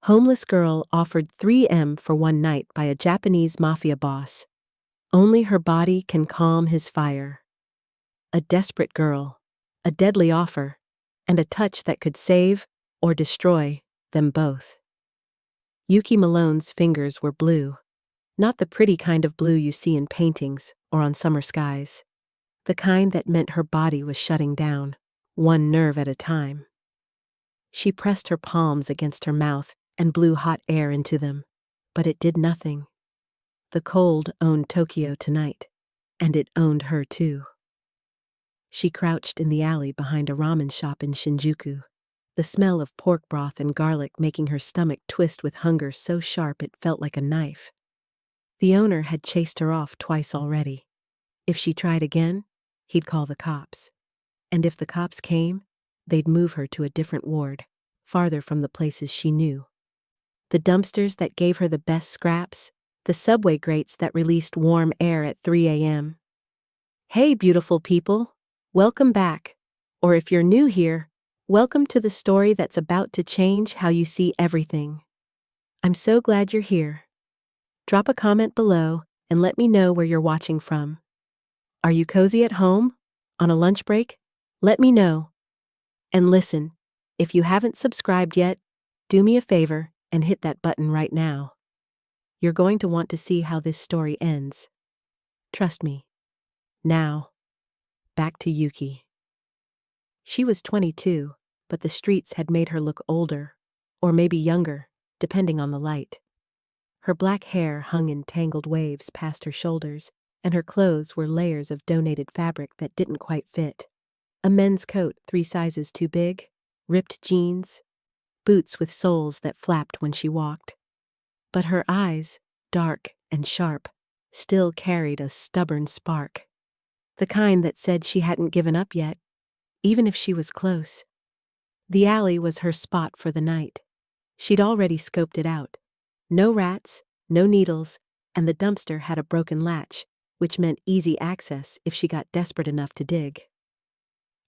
Homeless girl offered 3M for one night by a Japanese mafia boss. Only her body can calm his fire. A desperate girl, a deadly offer, and a touch that could save or destroy them both. Yuki Malone's fingers were blue. Not the pretty kind of blue you see in paintings or on summer skies. The kind that meant her body was shutting down, one nerve at a time. She pressed her palms against her mouth and blew hot air into them, but it did nothing. The cold owned Tokyo tonight, and it owned her too. She crouched in the alley behind a ramen shop in Shinjuku, the smell of pork broth and garlic making her stomach twist with hunger so sharp it felt like a knife. The owner had chased her off twice already. If she tried again, he'd call the cops. And if the cops came, they'd move her to a different ward, farther from the places she knew. The dumpsters that gave her the best scraps, the subway grates that released warm air at 3 a.m. Hey, beautiful people, welcome back. Or if you're new here, welcome to the story that's about to change how you see everything. I'm so glad you're here. Drop a comment below and let me know where you're watching from. Are you cozy at home? On a lunch break? Let me know. And listen, if you haven't subscribed yet, do me a favor and hit that button right now. You're going to want to see how this story ends. Trust me. Now, back to Yuki. She was 22, but the streets had made her look older, or maybe younger, depending on the light. Her black hair hung in tangled waves past her shoulders, and her clothes were layers of donated fabric that didn't quite fit. A men's coat 3 sizes too big, ripped jeans, boots with soles that flapped when she walked. But her eyes, dark and sharp, still carried a stubborn spark. The kind that said she hadn't given up yet, even if she was close. The alley was her spot for the night. She'd already scoped it out. No rats, no needles, and the dumpster had a broken latch, which meant easy access if she got desperate enough to dig.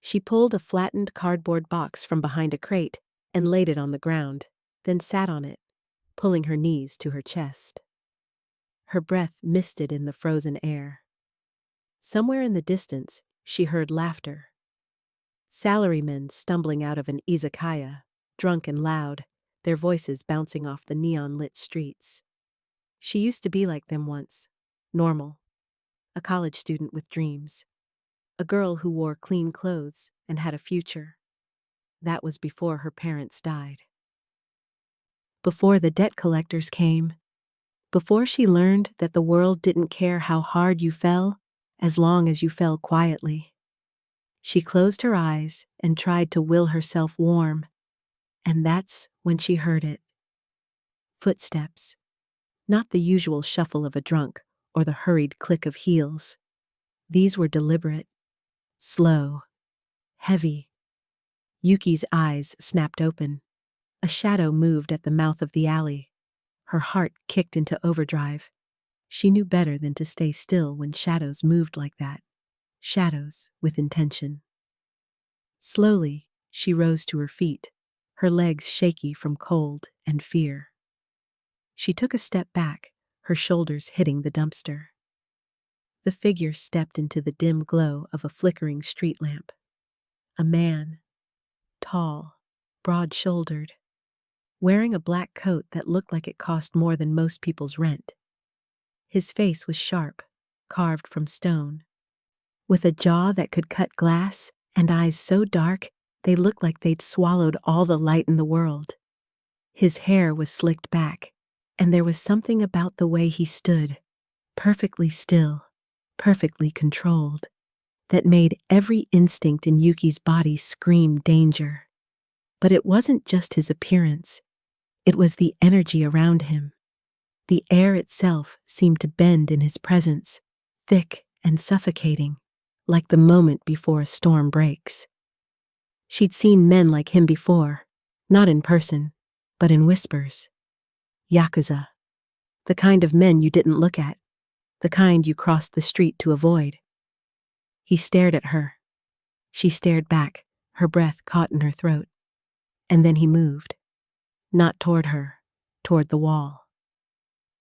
She pulled a flattened cardboard box from behind a crate and laid it on the ground, then sat on it, pulling her knees to her chest. Her breath misted in the frozen air. Somewhere in the distance, she heard laughter. Salarymen stumbling out of an izakaya, drunk and loud, their voices bouncing off the neon-lit streets. She used to be like them once, normal, a college student with dreams, a girl who wore clean clothes and had a future. That was before her parents died. Before the debt collectors came, before she learned that the world didn't care how hard you fell, as long as you fell quietly. She closed her eyes and tried to will herself warm, and that's when she heard it. Footsteps. Not the usual shuffle of a drunk or the hurried click of heels. These were deliberate, slow, heavy. Yuki's eyes snapped open. A shadow moved at the mouth of the alley. Her heart kicked into overdrive. She knew better than to stay still when shadows moved like that. Shadows with intention. Slowly, she rose to her feet, her legs shaky from cold and fear. She took a step back, her shoulders hitting the dumpster. The figure stepped into the dim glow of a flickering street lamp. A man, tall, broad-shouldered, wearing a black coat that looked like it cost more than most people's rent. His face was sharp, carved from stone, with a jaw that could cut glass and eyes so dark they looked like they'd swallowed all the light in the world. His hair was slicked back, and there was something about the way he stood, perfectly still, perfectly controlled, that made every instinct in Yuki's body scream danger. But it wasn't just his appearance. It was the energy around him. The air itself seemed to bend in his presence, thick and suffocating, like the moment before a storm breaks. She'd seen men like him before, not in person, but in whispers. Yakuza. The kind of men you didn't look at, the kind you crossed the street to avoid. He stared at her. She stared back, her breath caught in her throat. And then he moved. Not toward her, toward the wall.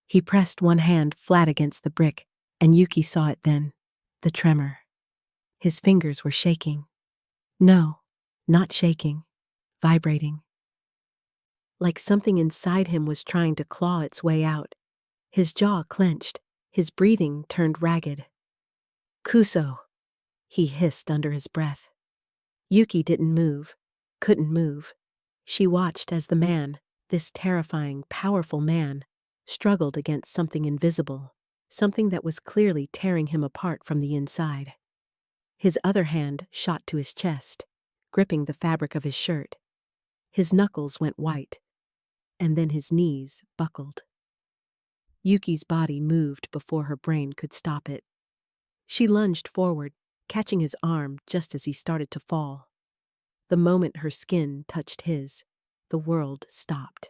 He pressed one hand flat against the brick, and Yuki saw it then, the tremor. His fingers were shaking. No, not shaking, vibrating. Like something inside him was trying to claw its way out. His jaw clenched, his breathing turned ragged. "Kuso," he hissed under his breath. Yuki didn't move, couldn't move. She watched as the man, this terrifying, powerful man, struggled against something invisible, something that was clearly tearing him apart from the inside. His other hand shot to his chest, gripping the fabric of his shirt. His knuckles went white, and then his knees buckled. Yuki's body moved before her brain could stop it. She lunged forward, catching his arm just as he started to fall. The moment her skin touched his, the world stopped.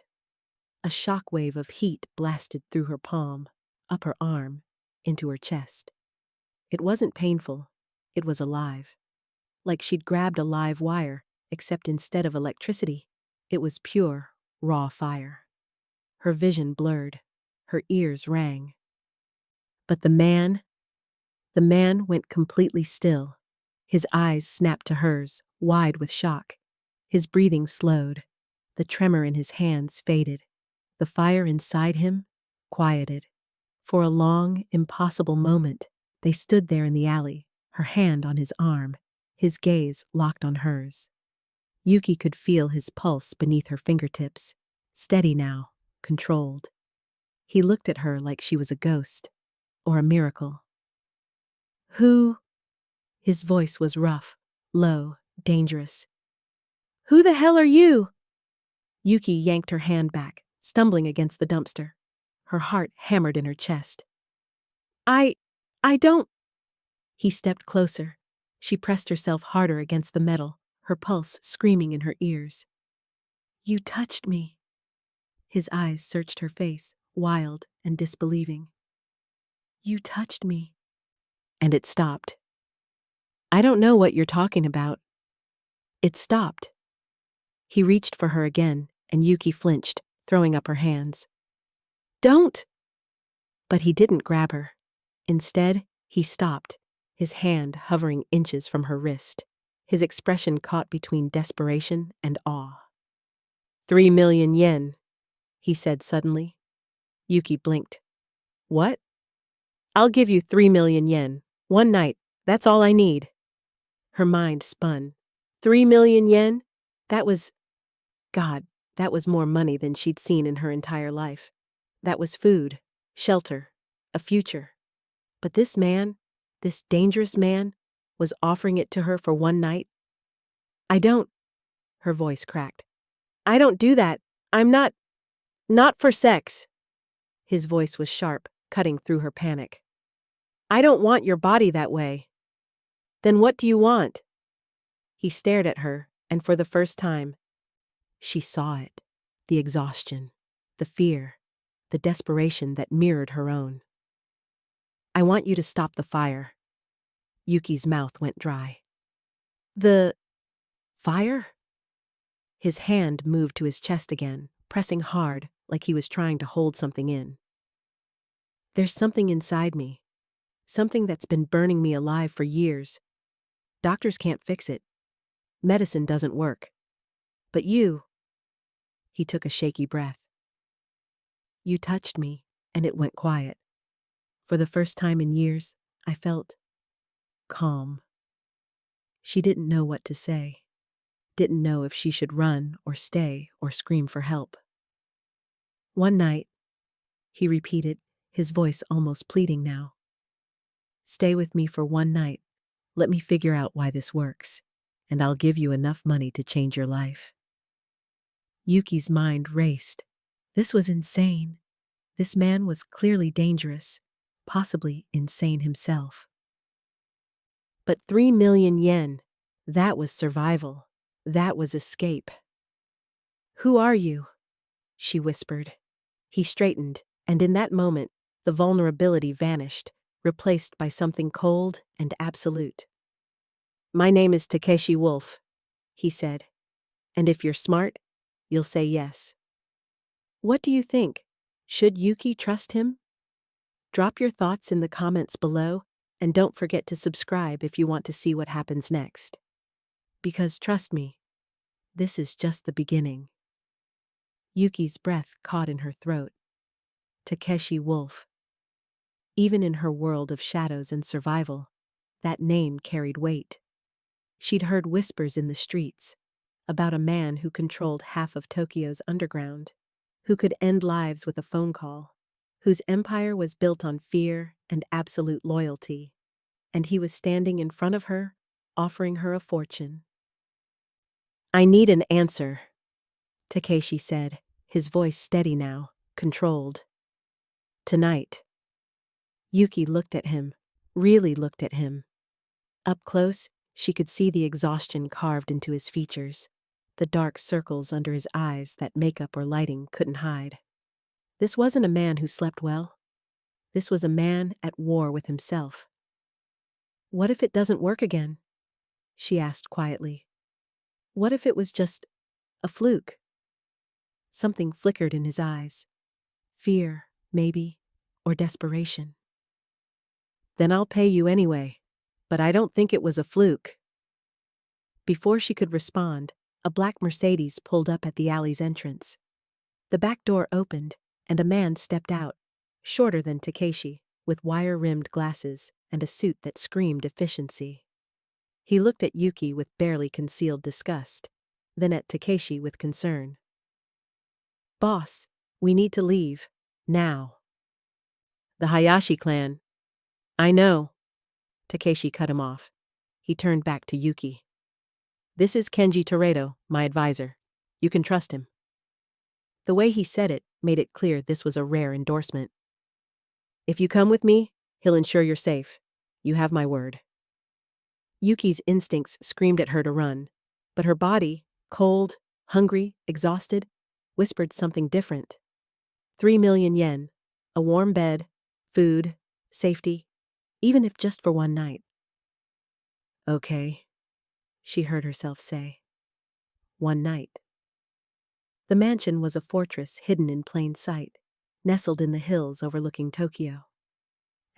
A shockwave of heat blasted through her palm, up her arm, into her chest. It wasn't painful, it was alive. Like she'd grabbed a live wire, except instead of electricity, it was pure, raw fire. Her vision blurred, her ears rang. But the man went completely still. His eyes snapped to hers, wide with shock. His breathing slowed. The tremor in his hands faded. The fire inside him quieted. For a long, impossible moment, they stood there in the alley, her hand on his arm, his gaze locked on hers. Yuki could feel his pulse beneath her fingertips, steady now, controlled. He looked at her like she was a ghost, or a miracle. "Who?" His voice was rough, low, dangerous. "Who the hell are you?" Yuki yanked her hand back, stumbling against the dumpster. Her heart hammered in her chest. I don't." He stepped closer. She pressed herself harder against the metal, her pulse screaming in her ears. "You touched me." His eyes searched her face, wild and disbelieving. "You touched me." And it stopped. "I don't know what you're talking about." It stopped. He reached for her again, and Yuki flinched, throwing up her hands. "Don't!" But he didn't grab her. Instead, he stopped, his hand hovering inches from her wrist, his expression caught between desperation and awe. 3,000,000 yen, he said suddenly. Yuki blinked. "What?" "I'll give you 3,000,000 yen. One night. That's all I need." Her mind spun. 3,000,000 yen? That was... God, that was more money than she'd seen in her entire life. That was food, shelter, a future. But this man, this dangerous man, was offering it to her for one night. "I don't..." Her voice cracked. "I don't do that. I'm not for sex." His voice was sharp, cutting through her panic. "I don't want your body that way." "Then what do you want?" He stared at her, and for the first time, she saw it. The exhaustion, the fear, the desperation that mirrored her own. "I want you to stop the fire." Yuki's mouth went dry. "The... fire?" His hand moved to his chest again, pressing hard, like he was trying to hold something in. "There's something inside me. Something that's been burning me alive for years. Doctors can't fix it. Medicine doesn't work. But you..." He took a shaky breath. "You touched me, and it went quiet. For the first time in years, I felt calm." She didn't know what to say. Didn't know if she should run or stay or scream for help. "One night," he repeated, his voice almost pleading now. "Stay with me for one night. Let me figure out why this works, and I'll give you enough money to change your life." Yuki's mind raced. This was insane. This man was clearly dangerous, possibly insane himself. But 3,000,000 yen, that was survival. That was escape. "Who are you?" she whispered. He straightened, and in that moment, the vulnerability vanished, replaced by something cold and absolute. "My name is Takeshi Wolf," he said. "And if you're smart, you'll say yes." What do you think? Should Yuki trust him? Drop your thoughts in the comments below, and don't forget to subscribe if you want to see what happens next. Because trust me, this is just the beginning. Yuki's breath caught in her throat. Takeshi Wolf. Even in her world of shadows and survival, that name carried weight. She'd heard whispers in the streets about a man who controlled half of Tokyo's underground, who could end lives with a phone call, whose empire was built on fear and absolute loyalty, and he was standing in front of her, offering her a fortune. I need an answer, Takeshi said, his voice steady now, controlled. Tonight. Yuki looked at him, really looked at him. Up close, she could see the exhaustion carved into his features, the dark circles under his eyes that makeup or lighting couldn't hide. This wasn't a man who slept well. This was a man at war with himself. What if it doesn't work again? She asked quietly. What if it was just a fluke? Something flickered in his eyes. Fear, maybe, or desperation. Then I'll pay you anyway, but I don't think it was a fluke. Before she could respond, a black Mercedes pulled up at the alley's entrance. The back door opened, and a man stepped out, shorter than Takeshi, with wire-rimmed glasses and a suit that screamed efficiency. He looked at Yuki with barely concealed disgust, then at Takeshi with concern. Boss, we need to leave, now. The Hayashi clan. I know. Takeshi cut him off. He turned back to Yuki. This is Kenji Toreto, my advisor. You can trust him. The way he said it made it clear this was a rare endorsement. If you come with me, he'll ensure you're safe. You have my word. Yuki's instincts screamed at her to run, but her body, cold, hungry, exhausted, whispered something different. 3 million yen, a warm bed, food, safety, even if just for one night. Okay, she heard herself say. One night. The mansion was a fortress hidden in plain sight, nestled in the hills overlooking Tokyo.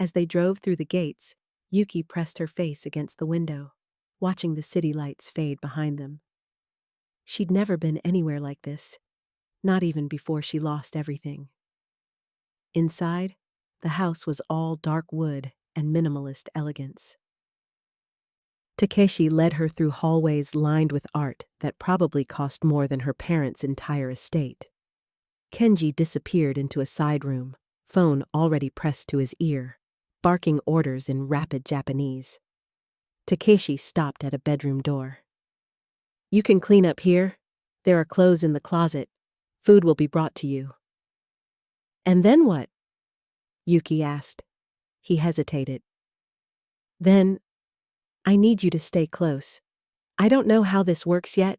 As they drove through the gates, Yuki pressed her face against the window, watching the city lights fade behind them. She'd never been anywhere like this, not even before she lost everything. Inside, the house was all dark wood and minimalist elegance. Takeshi led her through hallways lined with art that probably cost more than her parents' entire estate. Kenji disappeared into a side room, phone already pressed to his ear, barking orders in rapid Japanese. Takeshi stopped at a bedroom door. You can clean up here. There are clothes in the closet. Food will be brought to you. And then what? Yuki asked. He hesitated. Then, I need you to stay close. I don't know how this works yet,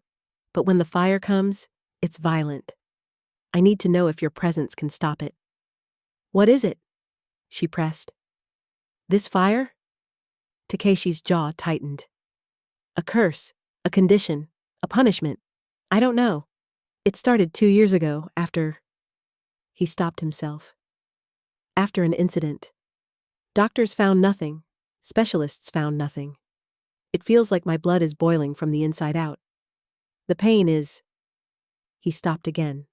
but when the fire comes, it's violent. I need to know if your presence can stop it. What is it? She pressed. This fire? Takeshi's jaw tightened. A curse, a condition, a punishment. I don't know. It started 2 years ago, after... He stopped himself. After an incident. Doctors found nothing. Specialists found nothing. It feels like my blood is boiling from the inside out. The pain is... He stopped again,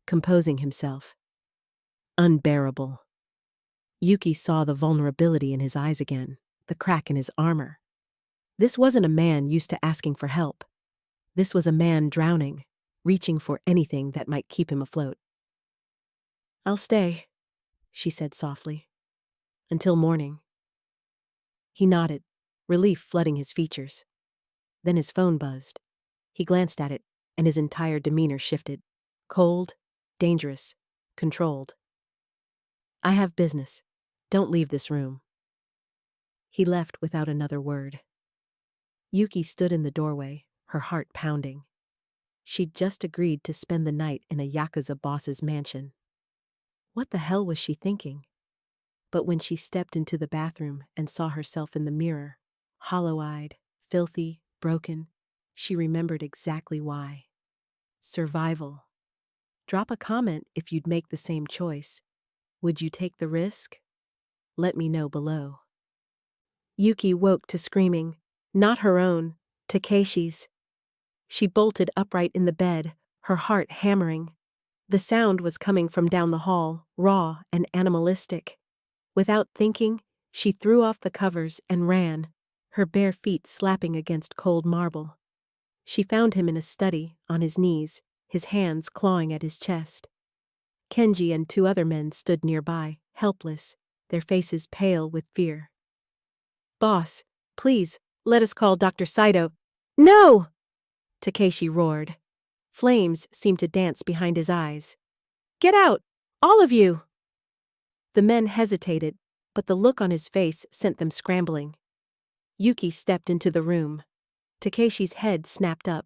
composing himself. Unbearable. Yuki saw the vulnerability in his eyes again, the crack in his armor. This wasn't a man used to asking for help. This was a man drowning, reaching for anything that might keep him afloat. I'll stay, she said softly. Until morning. He nodded, relief flooding his features. Then his phone buzzed. He glanced at it, and his entire demeanor shifted. Cold, dangerous, controlled. I have business. Don't leave this room. He left without another word. Yuki stood in the doorway, her heart pounding. She'd just agreed to spend the night in a Yakuza boss's mansion. What the hell was she thinking? But when she stepped into the bathroom and saw herself in the mirror, hollow-eyed, filthy, broken, she remembered exactly why. Survival. Drop a comment if you'd make the same choice. Would you take the risk? Let me know below. Yuki woke to screaming, not her own, Takeshi's. She bolted upright in the bed, her heart hammering. The sound was coming from down the hall, raw and animalistic. Without thinking, she threw off the covers and ran, her bare feet slapping against cold marble. She found him in a study, on his knees, his hands clawing at his chest. Kenji and 2 other men stood nearby, helpless, their faces pale with fear. "Boss, please, let us call Dr. Saito." "No!" Takeshi roared. Flames seemed to dance behind his eyes. "Get out! All of you!" The men hesitated, but the look on his face sent them scrambling. Yuki stepped into the room. Takeshi's head snapped up.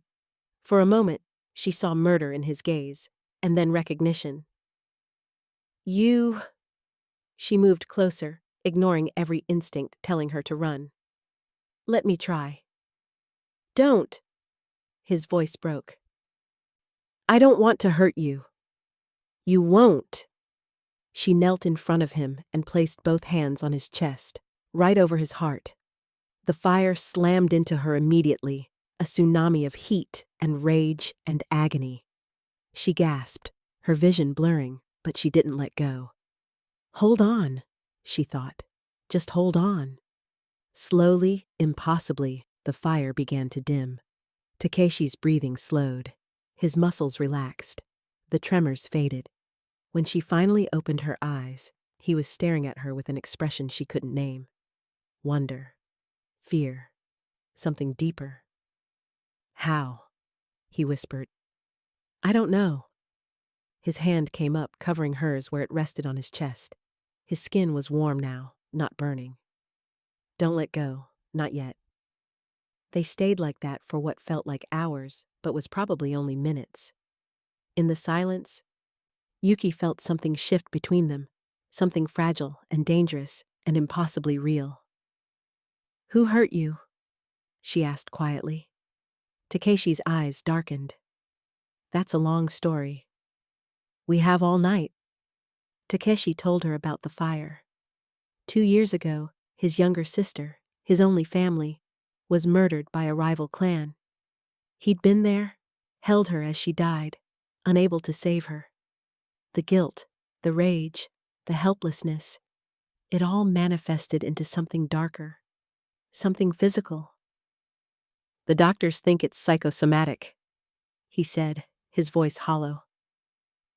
For a moment, she saw murder in his gaze, and then recognition. "You..." She moved closer, ignoring every instinct telling her to run. "Let me try." "Don't!" His voice broke. "I don't want to hurt you." "You won't." She knelt in front of him and placed both hands on his chest, right over his heart. The fire slammed into her immediately, a tsunami of heat and rage and agony. She gasped, her vision blurring, but she didn't let go. "Hold on," she thought. "Just hold on." Slowly, impossibly, the fire began to dim. Takeshi's breathing slowed. His muscles relaxed. The tremors faded. When she finally opened her eyes, he was staring at her with an expression she couldn't name. Wonder. Fear. Something deeper. "How?" he whispered. "I don't know." His hand came up, covering hers where it rested on his chest. His skin was warm now, not burning. "Don't let go, not yet." They stayed like that for what felt like hours, but was probably only minutes. In the silence, Yuki felt something shift between them, something fragile and dangerous and impossibly real. "Who hurt you?" she asked quietly. Takeshi's eyes darkened. "That's a long story. We have all night." Takeshi told her about the fire. 2 years ago, his younger sister, his only family, was murdered by a rival clan. He'd been there, held her as she died, unable to save her. The guilt, the rage, the helplessness, it all manifested into something darker, something physical. "The doctors think it's psychosomatic," he said, his voice hollow.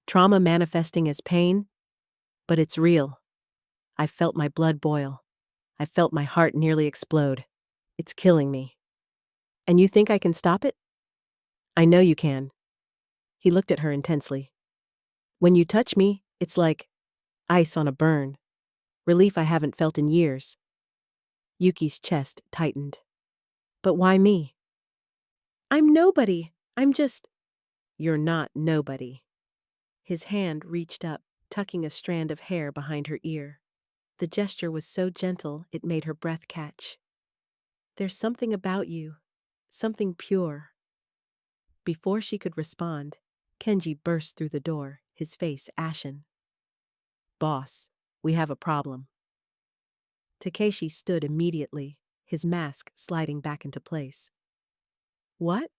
"Trauma manifesting as pain, but it's real. I felt my blood boil. I felt my heart nearly explode. It's killing me. And you think I can stop it?" "I know you can." He looked at her intensely. "When you touch me, it's like ice on a burn. Relief I haven't felt in years." Yuki's chest tightened. "But why me?" "I'm nobody. I'm just..." "You're not nobody." His hand reached up, tucking a strand of hair behind her ear. The gesture was so gentle it made her breath catch. "There's something about you, something pure." Before she could respond, Kenji burst through the door, his face ashen. "Boss, we have a problem." Takeshi stood immediately, his mask sliding back into place. "What?"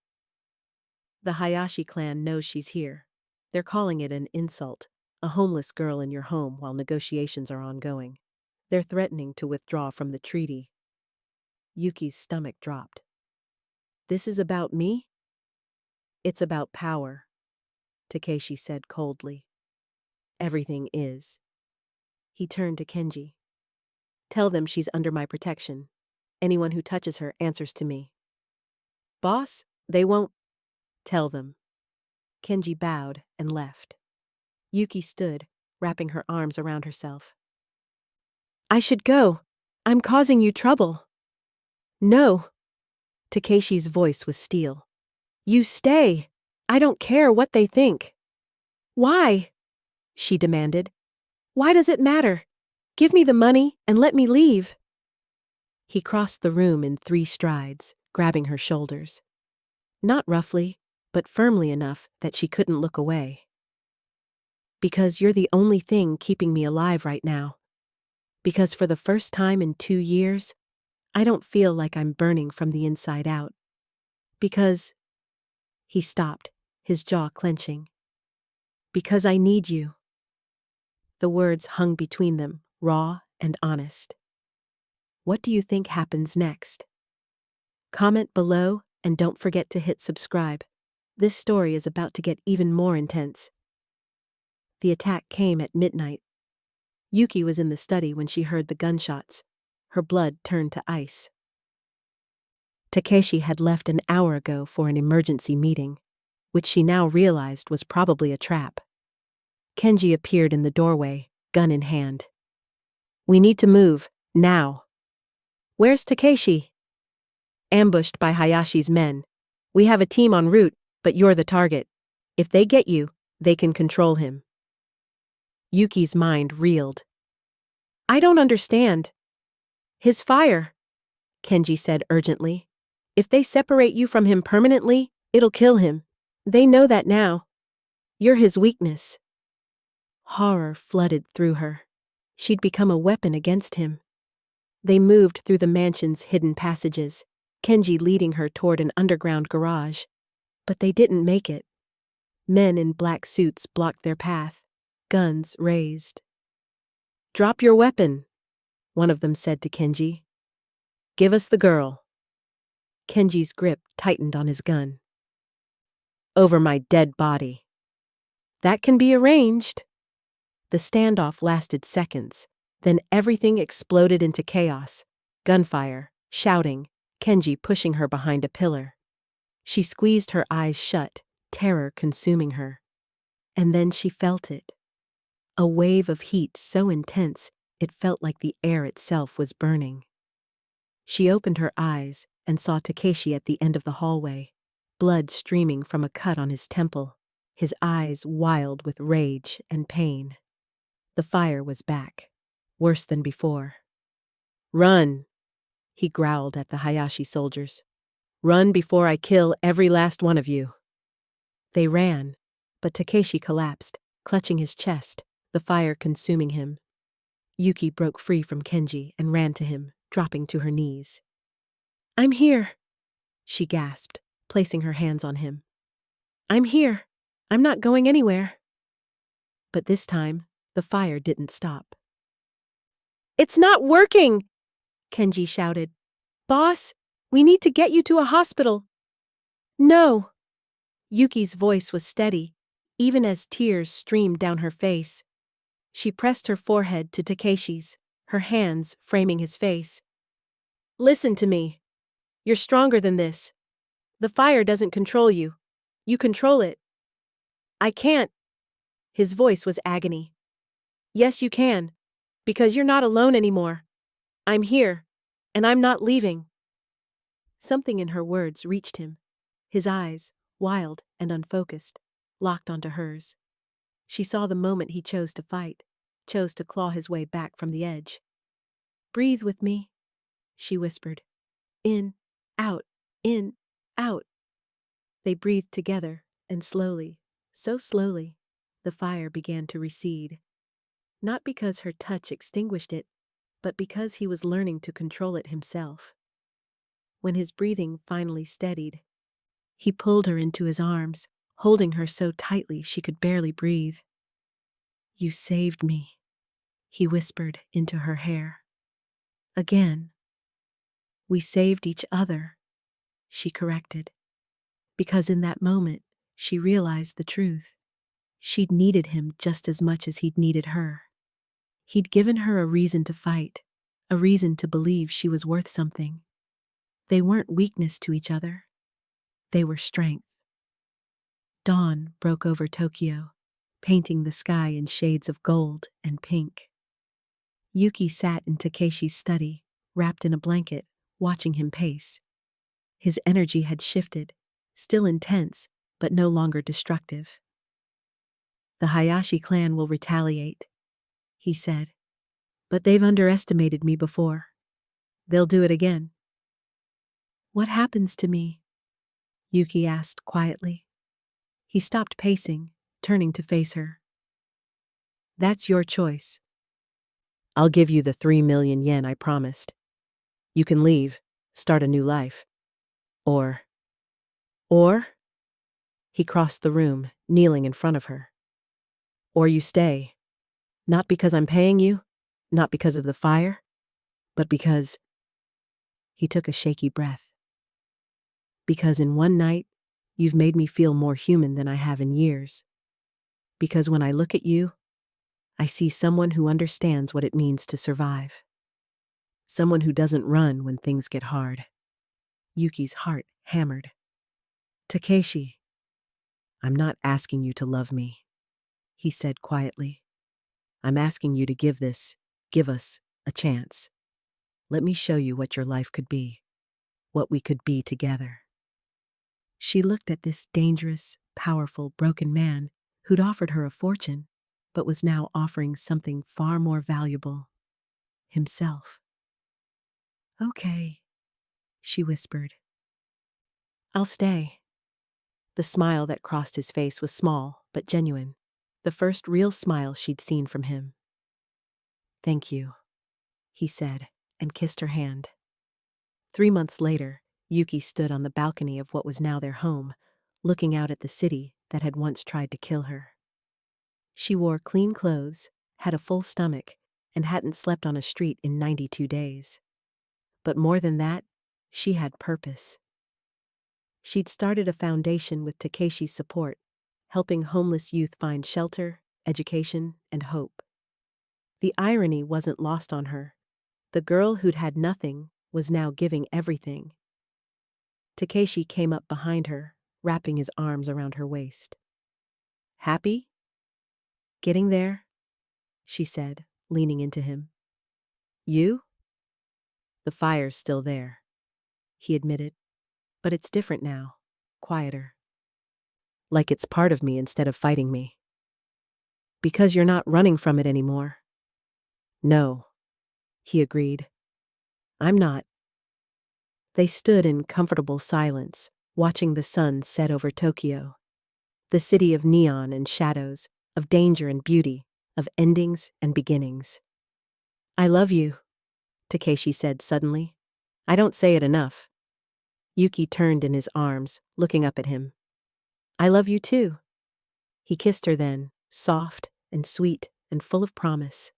"The Hayashi clan knows she's here. They're calling it an insult, a homeless girl in your home while negotiations are ongoing. They're threatening to withdraw from the treaty." Yuki's stomach dropped. "This is about me?" "It's about power," Takeshi said coldly. "Everything is." He turned to Kenji. "Tell them she's under my protection. Anyone who touches her answers to me." "Boss, they won't..." "Tell them." Kenji bowed and left. Yuki stood, wrapping her arms around herself. "I should go. I'm causing you trouble." "No." Takeshi's voice was steel. "You stay. I don't care what they think." "Why?" she demanded. "Why does it matter? Give me the money and let me leave." He crossed the room in 3 strides, grabbing her shoulders. Not roughly, but firmly enough that she couldn't look away. Because you're the only thing keeping me alive right now. Because for the first time in 2 years, I don't feel like I'm burning from the inside out. Because... He stopped, his jaw clenching. Because I need you. The words hung between them, raw and honest. What do you think happens next? Comment below and don't forget to hit subscribe. This story is about to get even more intense. The attack came at midnight. Yuki was in the study when she heard the gunshots. Her blood turned to ice. Takeshi had left an hour ago for an emergency meeting, which she now realized was probably a trap. Kenji appeared in the doorway, gun in hand. We need to move, now. Where's Takeshi? Ambushed by Hayashi's men. We have a team en route, but you're the target. If they get you, they can control him. Yuki's mind reeled. I don't understand. His fire, Kenji said urgently. If they separate you from him permanently, it'll kill him. They know that now. You're his weakness. Horror flooded through her. She'd become a weapon against him. They moved through the mansion's hidden passages, Kenji leading her toward an underground garage. But they didn't make it. Men in black suits blocked their path, guns raised. Drop your weapon, one of them said to Kenji. Give us the girl. Kenji's grip tightened on his gun. Over my dead body. That can be arranged. The standoff lasted seconds, then everything exploded into chaos. Gunfire, shouting, Kenji pushing her behind a pillar. She squeezed her eyes shut, terror consuming her. And then she felt it. A wave of heat so intense, it felt like the air itself was burning. She opened her eyes and saw Takeshi at the end of the hallway, blood streaming from a cut on his temple, his eyes wild with rage and pain. The fire was back, worse than before. Run, he growled at the Hayashi soldiers. Run before I kill every last one of you. They ran, but Takeshi collapsed, clutching his chest, the fire consuming him. Yuki broke free from Kenji and ran to him, dropping to her knees. I'm here, she gasped, placing her hands on him. I'm here. I'm not going anywhere. But this time, the fire didn't stop. It's not working, Kenji shouted. Boss, we need to get you to a hospital. No. Yuki's voice was steady, even as tears streamed down her face. She pressed her forehead to Takeshi's, her hands framing his face. Listen to me. You're stronger than this. The fire doesn't control you. You control it. I can't. His voice was agony. Yes, you can, because you're not alone anymore. I'm here, and I'm not leaving. Something in her words reached him. His eyes, wild and unfocused, locked onto hers. She saw the moment he chose to fight, chose to claw his way back from the edge. Breathe with me, she whispered. In, out, in, out. They breathed together, and slowly, so slowly, the fire began to recede. Not because her touch extinguished it, but because he was learning to control it himself. When his breathing finally steadied, he pulled her into his arms, holding her so tightly she could barely breathe. You saved me, he whispered into her hair. Again. We saved each other, she corrected, because in that moment she realized the truth. She'd needed him just as much as he'd needed her. He'd given her a reason to fight, a reason to believe she was worth something. They weren't weakness to each other. They were strength. Dawn broke over Tokyo, painting the sky in shades of gold and pink. Yuki sat in Takeshi's study, wrapped in a blanket, watching him pace. His energy had shifted, still intense, but no longer destructive. The Hayashi clan will retaliate, he said. But they've underestimated me before. They'll do it again. What happens to me? Yuki asked quietly. He stopped pacing, turning to face her. That's your choice. I'll give you the 3 million yen I promised. You can leave, start a new life. Or, he crossed the room, kneeling in front of her. Or you stay. Not because I'm paying you, not because of the fire, but because, he took a shaky breath. Because in one night, you've made me feel more human than I have in years. Because when I look at you, I see someone who understands what it means to survive. Someone who doesn't run when things get hard. Yuki's heart hammered. Takeshi, I'm not asking you to love me, he said quietly. I'm asking you to give us a chance. Let me show you what your life could be, what we could be together. She looked at this dangerous, powerful, broken man who'd offered her a fortune, but was now offering something far more valuable. Himself. Okay, she whispered. I'll stay. The smile that crossed his face was small, but genuine. The first real smile she'd seen from him. Thank you, he said, and kissed her hand. 3 months later, Yuki stood on the balcony of what was now their home, looking out at the city that had once tried to kill her. She wore clean clothes, had a full stomach, and hadn't slept on a street in 92 days. But more than that, she had purpose. She'd started a foundation with Takeshi's support, helping homeless youth find shelter, education, and hope. The irony wasn't lost on her. The girl who'd had nothing was now giving everything. Takeshi came up behind her, wrapping his arms around her waist. Happy? Getting there? She said, leaning into him. You? The fire's still there, he admitted, but it's different now, quieter. Like it's part of me instead of fighting me. Because you're not running from it anymore. No, he agreed. I'm not. They stood in comfortable silence, watching the sun set over Tokyo. The city of neon and shadows, of danger and beauty, of endings and beginnings. I love you, Takeshi said suddenly. I don't say it enough. Yuki turned in his arms, looking up at him. I love you too. He kissed her then, soft and sweet and full of promise.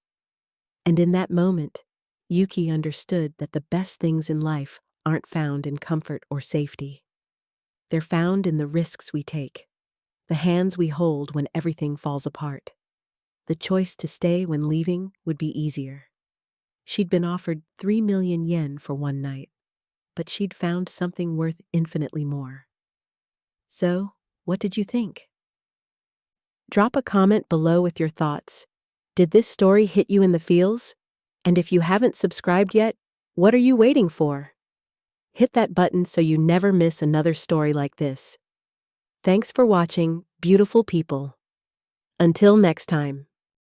And in that moment, Yuki understood that the best things in life aren't found in comfort or safety. They're found in the risks we take, the hands we hold when everything falls apart. The choice to stay when leaving would be easier. She'd been offered 3 million yen for one night, but she'd found something worth infinitely more. So, what did you think? Drop a comment below with your thoughts. Did this story hit you in the feels? And if you haven't subscribed yet, what are you waiting for? Hit that button so you never miss another story like this. Thanks for watching, beautiful people. Until next time.